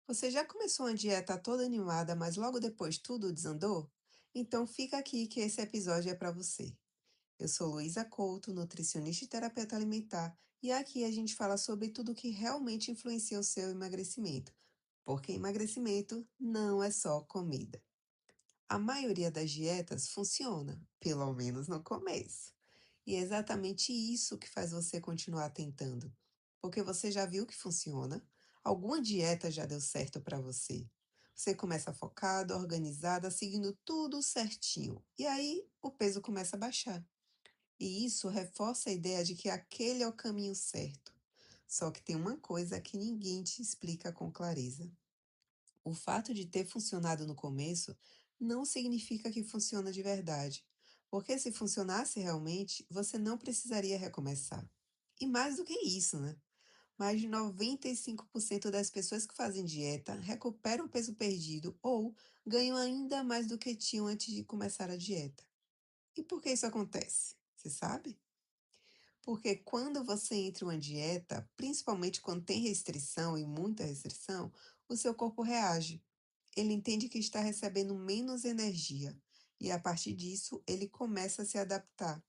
Você já começou uma dieta toda animada, mas logo depois tudo desandou? Então fica aqui que esse episódio é para você. Eu sou Luísa Couto, nutricionista e terapeuta alimentar, e aqui a gente fala sobre tudo que realmente influencia o seu emagrecimento, porque emagrecimento não é só comida. A maioria das dietas funciona, pelo menos no começo. E é exatamente isso que faz você continuar tentando. Porque você já viu que funciona, alguma dieta já deu certo para você. Você começa focada, organizada, seguindo tudo certinho. E aí o peso começa a baixar. E isso reforça a ideia de que aquele é o caminho certo. Só que tem uma coisa que ninguém te explica com clareza. O fato de ter funcionado no começo não significa que funciona de verdade, porque se funcionasse realmente, você não precisaria recomeçar. E mais do que isso, né? Mais de 95% das pessoas que fazem dieta recuperam o peso perdido ou ganham ainda mais do que tinham antes de começar a dieta. E por que isso acontece? Você sabe? Porque quando você entra em uma dieta, principalmente quando tem restrição e muita restrição, o seu corpo reage. Ele entende que está recebendo menos energia e, a partir disso, ele começa a se adaptar.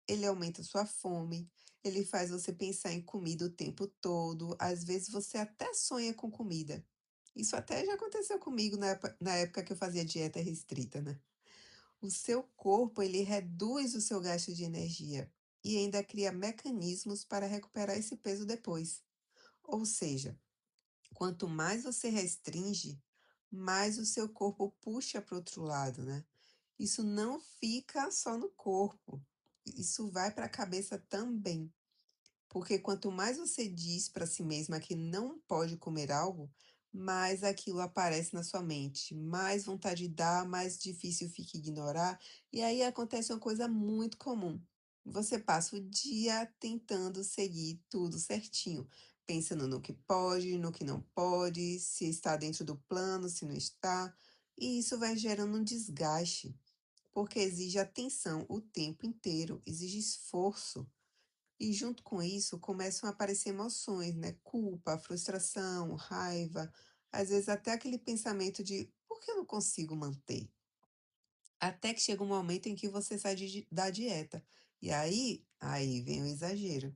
Ele aumenta sua fome, ele faz você pensar em comida o tempo todo, às vezes você até sonha com comida. Isso até já aconteceu comigo na época que eu fazia dieta restrita, né? O seu corpo, ele reduz o seu gasto de energia e ainda cria mecanismos para recuperar esse peso depois. Ou seja, quanto mais você restringe, mais o seu corpo puxa para o outro lado, né? Isso não fica só no corpo, isso vai para a cabeça também. Porque quanto mais você diz para si mesma que não pode comer algo, mais aquilo aparece na sua mente, mais vontade dá, mais difícil fica ignorar, e aí acontece uma coisa muito comum. Você passa o dia tentando seguir tudo certinho, pensando no que pode, no que não pode, se está dentro do plano, se não está, e isso vai gerando um desgaste, porque exige atenção o tempo inteiro, exige esforço. E junto com isso começam a aparecer emoções, né? Culpa, frustração, raiva, às vezes até aquele pensamento de por que eu não consigo manter? Até que chega um momento em que você sai da dieta. E aí vem o exagero.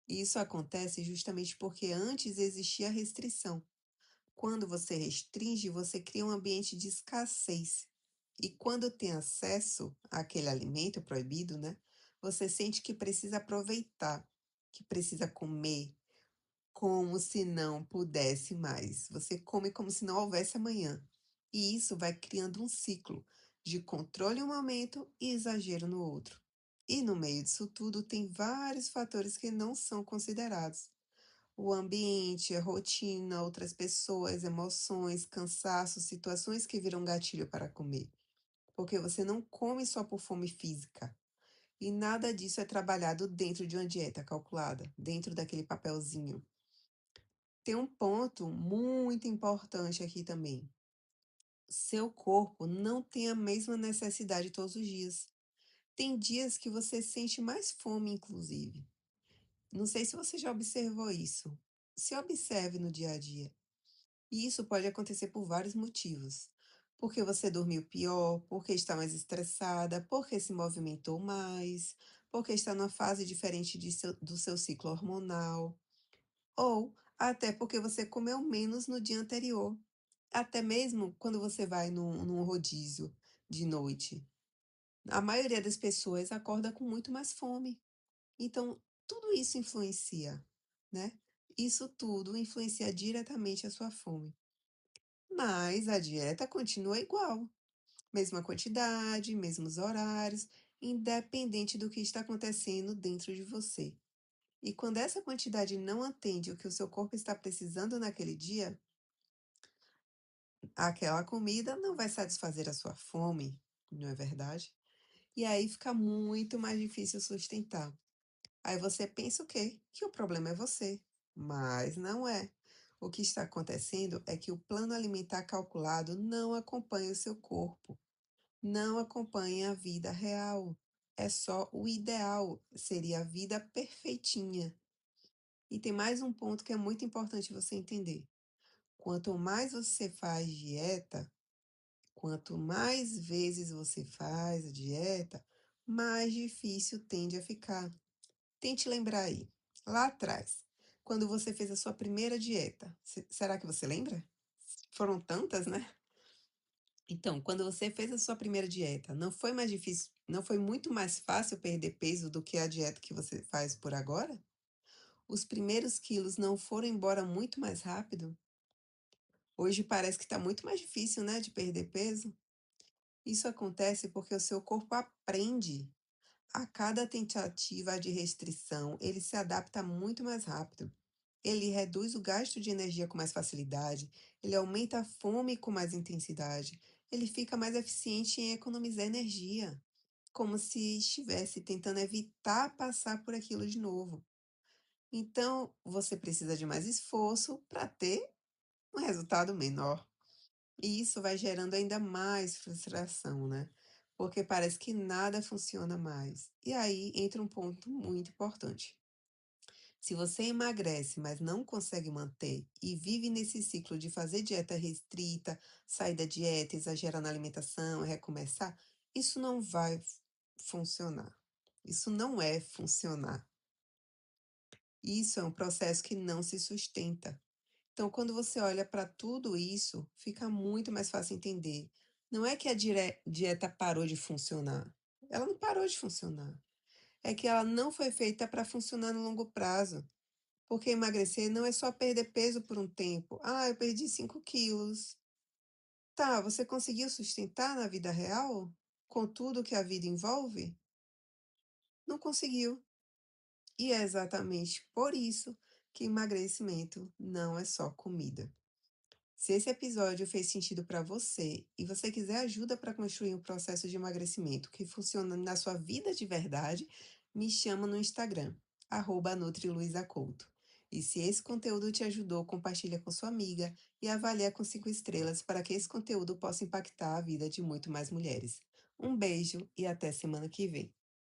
E isso acontece justamente porque antes existia restrição. Quando você restringe, você cria um ambiente de escassez. E quando tem acesso àquele alimento proibido, né? Você sente que precisa aproveitar, que precisa comer, como se não pudesse mais. Você come como se não houvesse amanhã. E isso vai criando um ciclo de controle em um momento e exagero no outro. E no meio disso tudo tem vários fatores que não são considerados. O ambiente, a rotina, outras pessoas, emoções, cansaço, situações que viram gatilho para comer. Porque você não come só por fome física. E nada disso é trabalhado dentro de uma dieta calculada, dentro daquele papelzinho. Tem um ponto muito importante aqui também. Seu corpo não tem a mesma necessidade todos os dias. Tem dias que você sente mais fome, inclusive. Não sei se você já observou isso. Se observe no dia a dia. E isso pode acontecer por vários motivos. Porque você dormiu pior, porque está mais estressada, porque se movimentou mais, porque está numa fase diferente do seu ciclo hormonal, ou até porque você comeu menos no dia anterior. Até mesmo quando você vai num rodízio de noite. A maioria das pessoas acorda com muito mais fome. Então, tudo isso influencia, né? Isso tudo influencia diretamente a sua fome. Mas a dieta continua igual, mesma quantidade, mesmos horários, independente do que está acontecendo dentro de você. E quando essa quantidade não atende o que o seu corpo está precisando naquele dia, aquela comida não vai satisfazer a sua fome, não é verdade? E aí fica muito mais difícil sustentar. Aí você pensa o quê? Que o problema é você. Mas não é. O que está acontecendo é que o plano alimentar calculado não acompanha o seu corpo, não acompanha a vida real. É só o ideal, seria a vida perfeitinha. E tem mais um ponto que é muito importante você entender. Quanto mais você faz dieta, quanto mais vezes você faz a dieta, mais difícil tende a ficar. Tente lembrar aí, lá atrás, quando você fez a sua primeira dieta. Será que você lembra? Foram tantas, né? Então, quando você fez a sua primeira dieta, não foi mais difícil, não foi muito mais fácil perder peso do que a dieta que você faz por agora? Os primeiros quilos não foram embora muito mais rápido? Hoje parece que está muito mais difícil, né, de perder peso? Isso acontece porque o seu corpo aprende. A cada tentativa de restrição, ele se adapta muito mais rápido. Ele reduz o gasto de energia com mais facilidade, ele aumenta a fome com mais intensidade, ele fica mais eficiente em economizar energia, como se estivesse tentando evitar passar por aquilo de novo. Então, você precisa de mais esforço para ter um resultado menor. E isso vai gerando ainda mais frustração, né? Porque parece que nada funciona mais. E aí entra um ponto muito importante. Se você emagrece, mas não consegue manter e vive nesse ciclo de fazer dieta restrita, sair da dieta, exagerar na alimentação, recomeçar, isso não vai funcionar. Isso não é funcionar. Isso é um processo que não se sustenta. Então, quando você olha para tudo isso, fica muito mais fácil entender. Não é que a dieta parou de funcionar. Ela não parou de funcionar. É que ela não foi feita para funcionar no longo prazo. Porque emagrecer não é só perder peso por um tempo. Ah, eu perdi 5 quilos. Tá, você conseguiu sustentar na vida real? Com tudo que a vida envolve? Não conseguiu. E é exatamente por isso que emagrecimento não é só comida. Se esse episódio fez sentido para você e você quiser ajuda para construir um processo de emagrecimento que funciona na sua vida de verdade, me chama no Instagram, @NutriLuizaCouto. E se esse conteúdo te ajudou, compartilha com sua amiga e avalia com 5 estrelas para que esse conteúdo possa impactar a vida de muito mais mulheres. Um beijo e até semana que vem.